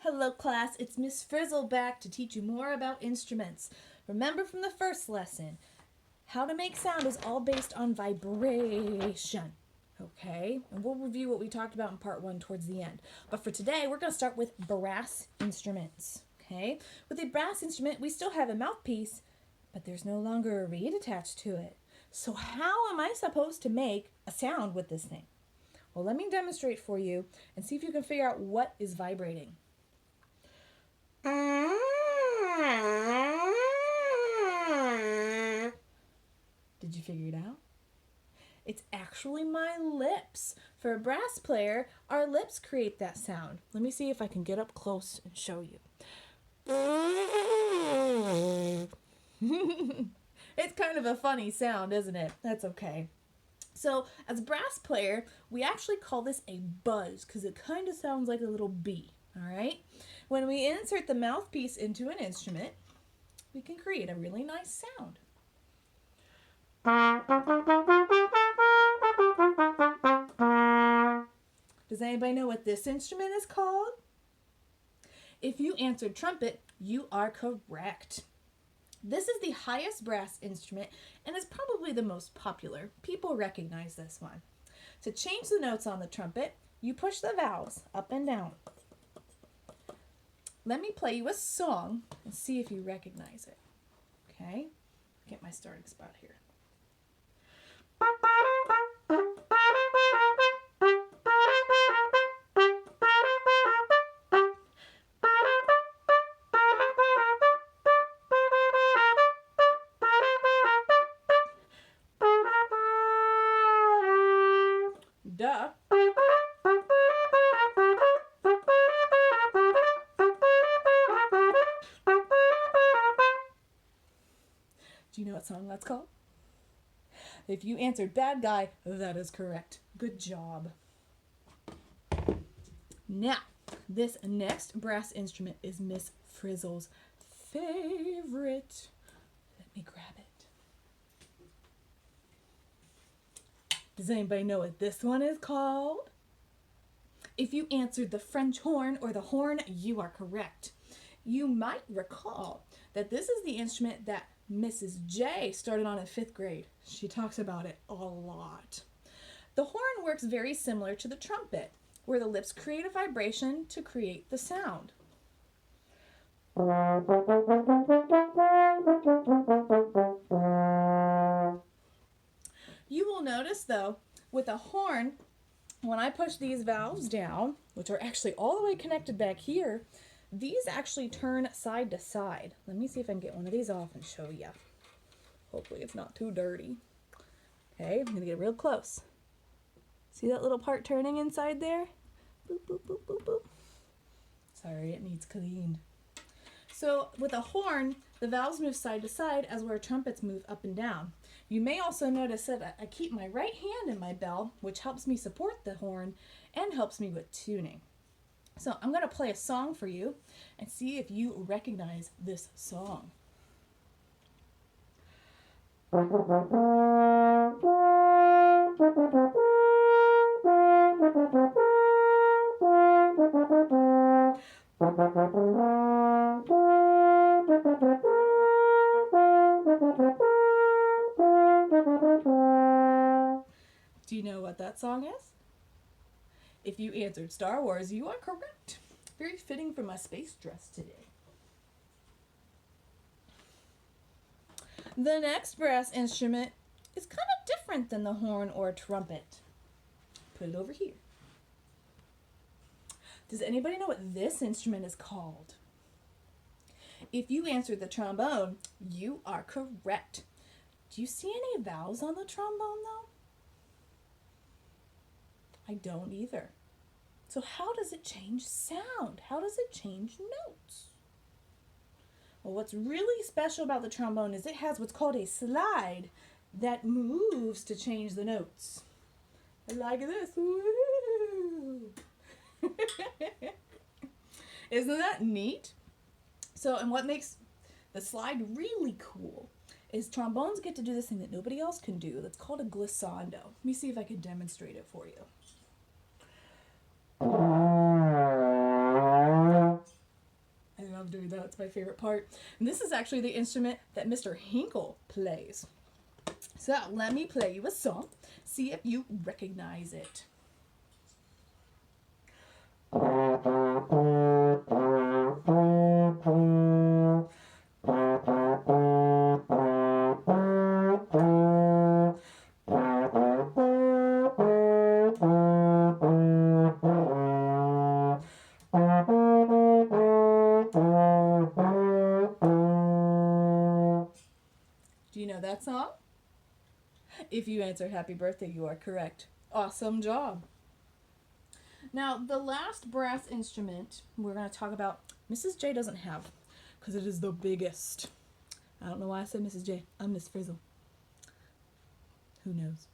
Hello class, it's Miss Frizzle back to teach you more about instruments. Remember from the first lesson, how to make sound is all based on vibration. Okay, and we'll review what we talked about in part 1 towards the end. But for today, we're going to start with brass instruments. Okay, with a brass instrument, we still have a mouthpiece, but there's no longer a reed attached to it. So how am I supposed to make a sound with this thing? Well, let me demonstrate for you and see if you can figure out what is vibrating. Did you figure it out? It's actually my lips. For a brass player, our lips create that sound. Let me see if I can get up close and show you. It's kind of a funny sound, isn't it? That's okay. So, as a brass player, we actually call this a buzz because it kind of sounds like a little bee. All right? When we insert the mouthpiece into an instrument, we can create a really nice sound. Does anybody know what this instrument is called? If you answered trumpet, you are correct. This is the highest brass instrument and is probably the most popular. People recognize this one. To change the notes on the trumpet, you push the valves up and down. Let me play you a song and see if you recognize it. Okay? Get my starting spot here. Duh. Do you know what song that's called? If you answered bad guy, that is correct. Good job. Now, this next brass instrument is Miss Frizzle's favorite. Let me grab it. Does anybody know what this one is called? If you answered the French horn or the horn, you are correct. You might recall that this is the instrument that Mrs. J started on in 5th grade. She talks about it a lot. The horn works very similar to the trumpet, where the lips create a vibration to create the sound. You will notice though, with a horn, when I push these valves down, which are actually all the way connected back here, these actually turn side to side. Let me see if I can get one of these off and show you. Hopefully it's not too dirty. Okay, I'm gonna get real close. See that little part turning inside there? Boop, boop, boop, boop, boop. Sorry, it needs cleaned. So with a horn, the valves move side to side as where trumpets move up and down. You may also notice that I keep my right hand in my bell, which helps me support the horn and helps me with tuning. So I'm going to play a song for you and see if you recognize this song. Do you know what that song is? If you answered Star Wars, you are correct. Very fitting for my space dress today. The next brass instrument is kind of different than the horn or trumpet. Put it over here. Does anybody know what this instrument is called? If you answered the trombone, you are correct. Do you see any valves on the trombone though? I don't either. So how does it change sound? How does it change notes? Well, what's really special about the trombone is it has what's called a slide that moves to change the notes. Like this. Woo! Isn't that neat? So, and what makes the slide really cool is trombones get to do this thing that nobody else can do. That's called a glissando. Let me see if I can demonstrate it for you. my favorite part. And this is actually the instrument that Mr. Hinkle plays. So let me play you a song. See if you recognize it. Do you know that song? If you answered happy birthday, you are correct. Awesome job. Now, the last brass instrument we're going to talk about, Mrs. J doesn't have, because it is the biggest. I don't know why I said Mrs. J. I'm Miss Frizzle. Who knows?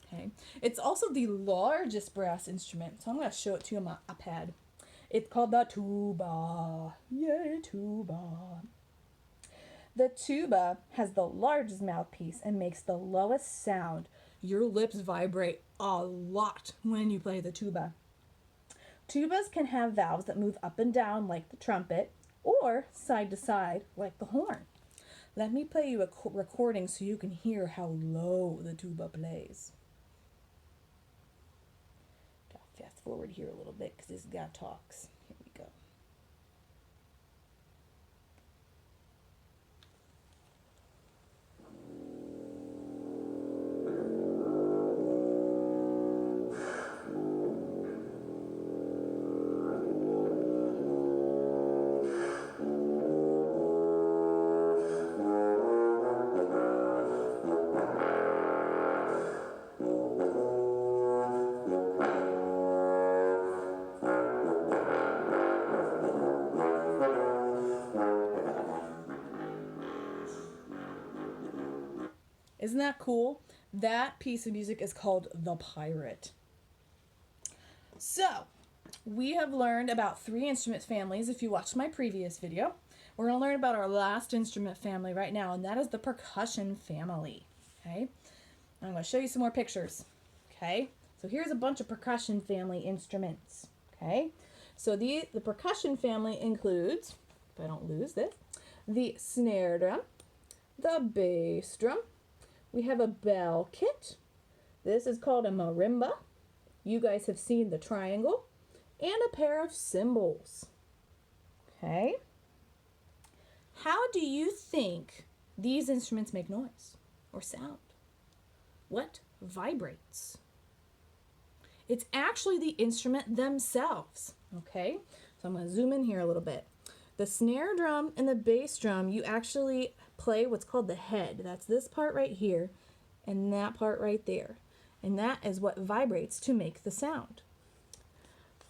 Okay. It's also the largest brass instrument, so I'm going to show it to you on my iPad. It's called the tuba. Yay, tuba. The tuba has the largest mouthpiece and makes the lowest sound. Your lips vibrate a lot when you play the tuba. Tubas can have valves that move up and down like the trumpet or side to side like the horn. Let me play you a recording so you can hear how low the tuba plays. Gotta fast forward here a little bit because this guy talks. Here we go. Isn't that cool? That piece of music is called The Pirate. So, we have learned about 3 instrument families if you watched my previous video. We're going to learn about our last instrument family right now, and that is the percussion family. Okay? I'm going to show you some more pictures. Okay? So here's a bunch of percussion family instruments. Okay? So the percussion family includes, if I don't lose this, the snare drum, the bass drum. We have a bell kit. This is called a marimba. You guys have seen the triangle. And a pair of cymbals. Okay? How do you think these instruments make noise or sound? What vibrates? It's actually the instrument themselves. Okay? So I'm going to zoom in here a little bit. The snare drum and the bass drum, you actually play what's called the head. That's this part right here and that part right there. And that is what vibrates to make the sound.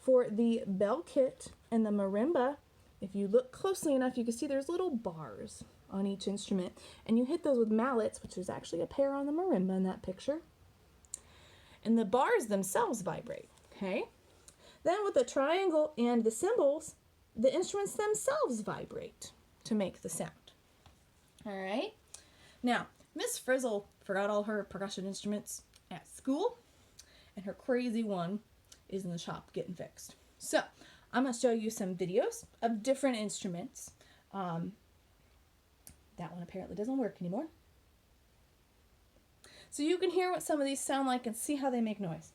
For the bell kit and the marimba, if you look closely enough, you can see there's little bars on each instrument. And you hit those with mallets, which is actually a pair on the marimba in that picture. And the bars themselves vibrate, okay? Then with the triangle and the cymbals, the instruments themselves vibrate to make the sound. All right? Now, Miss Frizzle forgot all her percussion instruments at school, and her crazy one is in the shop getting fixed. So, I'm going to show you some videos of different instruments. That one apparently doesn't work anymore. So you can hear what some of these sound like and see how they make noise.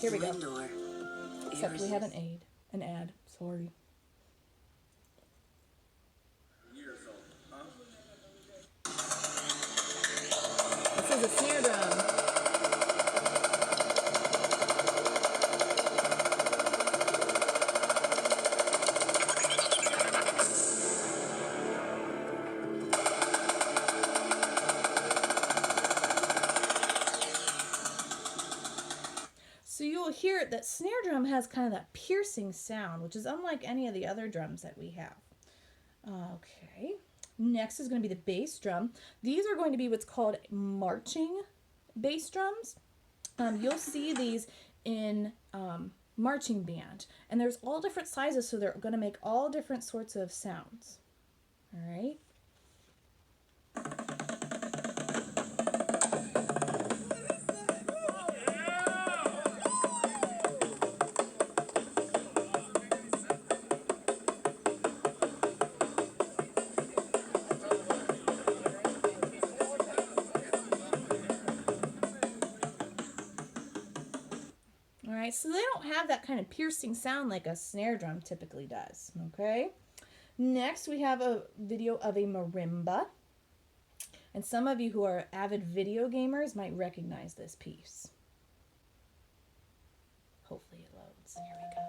Here we go. Except we have an ad. Sorry. This is a snare drum. So you'll hear that snare drum has kind of that piercing sound, which is unlike any of the other drums that we have. Okay. Next is going to be the bass drum. These are going to be what's called marching bass drums. You'll see these in marching band. And there's all different sizes, so they're going to make all different sorts of sounds. All right. So they don't have that kind of piercing sound like a snare drum typically does, okay? Next, we have a video of a marimba. And some of you who are avid video gamers might recognize this piece. Hopefully it loads. Here we go.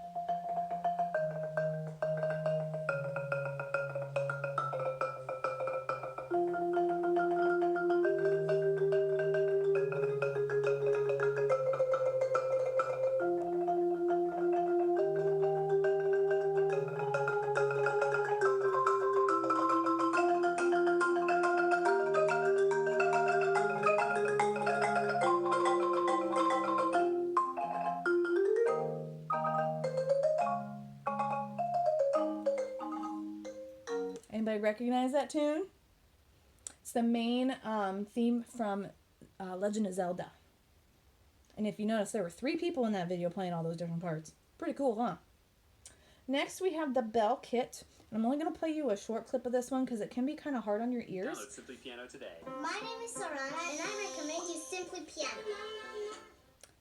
Anybody recognize that tune? It's the main theme from Legend of Zelda. And if you notice, there were 3 people in that video playing all those different parts. Pretty cool, huh? Next, we have the bell kit. And I'm only going to play you a short clip of this one because it can be kind of hard on your ears. Download Simply Piano today. My name is Sorana, and I recommend you Simply Piano.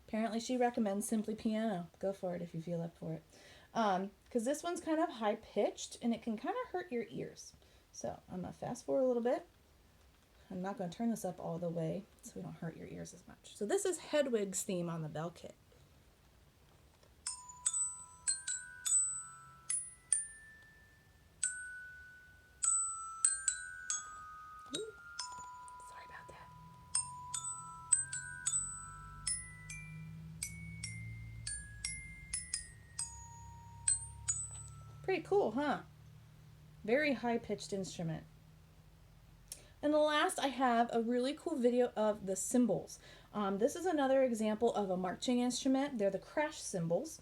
Apparently, she recommends Simply Piano. Go for it if you feel up for it. Because this one's kind of high-pitched, and it can kind of hurt your ears. So I'm going to fast forward a little bit. I'm not going to turn this up all the way so we don't hurt your ears as much. So this is Hedwig's theme on the bell kit. Ooh, sorry about that. Pretty cool, huh? Very high-pitched instrument. And the last, I have a really cool video of the cymbals. This is another example of a marching instrument. They're the crash cymbals.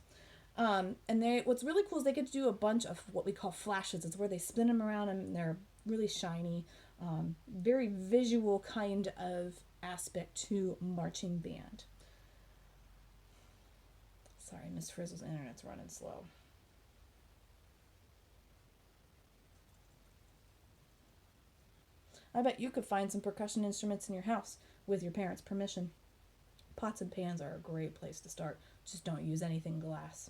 And what's really cool is they get to do a bunch of what we call flashes. It's where they spin them around and they're really shiny. Very visual kind of aspect to marching band. Sorry, Miss Frizzle's internet's running slow. I bet you could find some percussion instruments in your house with your parents' permission. Pots and pans are a great place to start. Just don't use anything glass.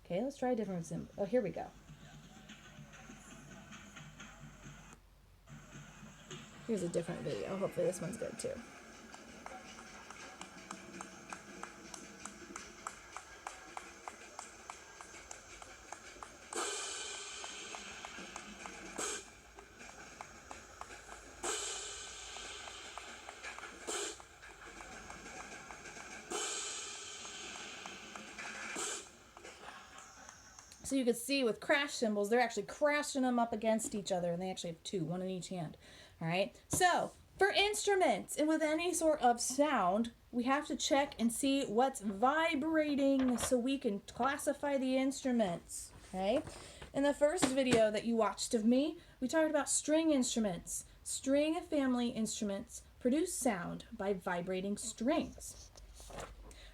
Okay, let's try a different cymbal. Oh, here we go. Here's a different video. Hopefully this one's good too. So you can see with crash cymbals, they're actually crashing them up against each other, and they actually have 2, one in each hand. All right. So for instruments and with any sort of sound, we have to check and see what's vibrating so we can classify the instruments. Okay. In the first video that you watched of me, we talked about string instruments. String family instruments produce sound by vibrating strings.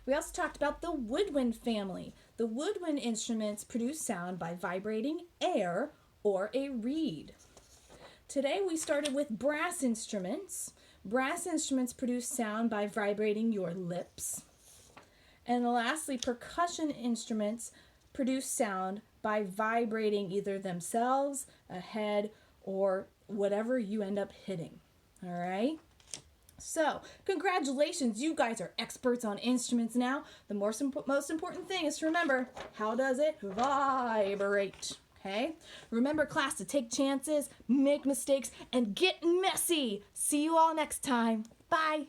We also talked about the woodwind family. The woodwind instruments produce sound by vibrating air or a reed. Today we started with brass instruments. Brass instruments produce sound by vibrating your lips. And lastly, percussion instruments produce sound by vibrating either themselves, a head, or whatever you end up hitting. All right? So, congratulations, you guys are experts on instruments now. The most important thing is to remember, how does it vibrate? Okay? Remember, class, to take chances, make mistakes, and get messy. See you all next time. Bye.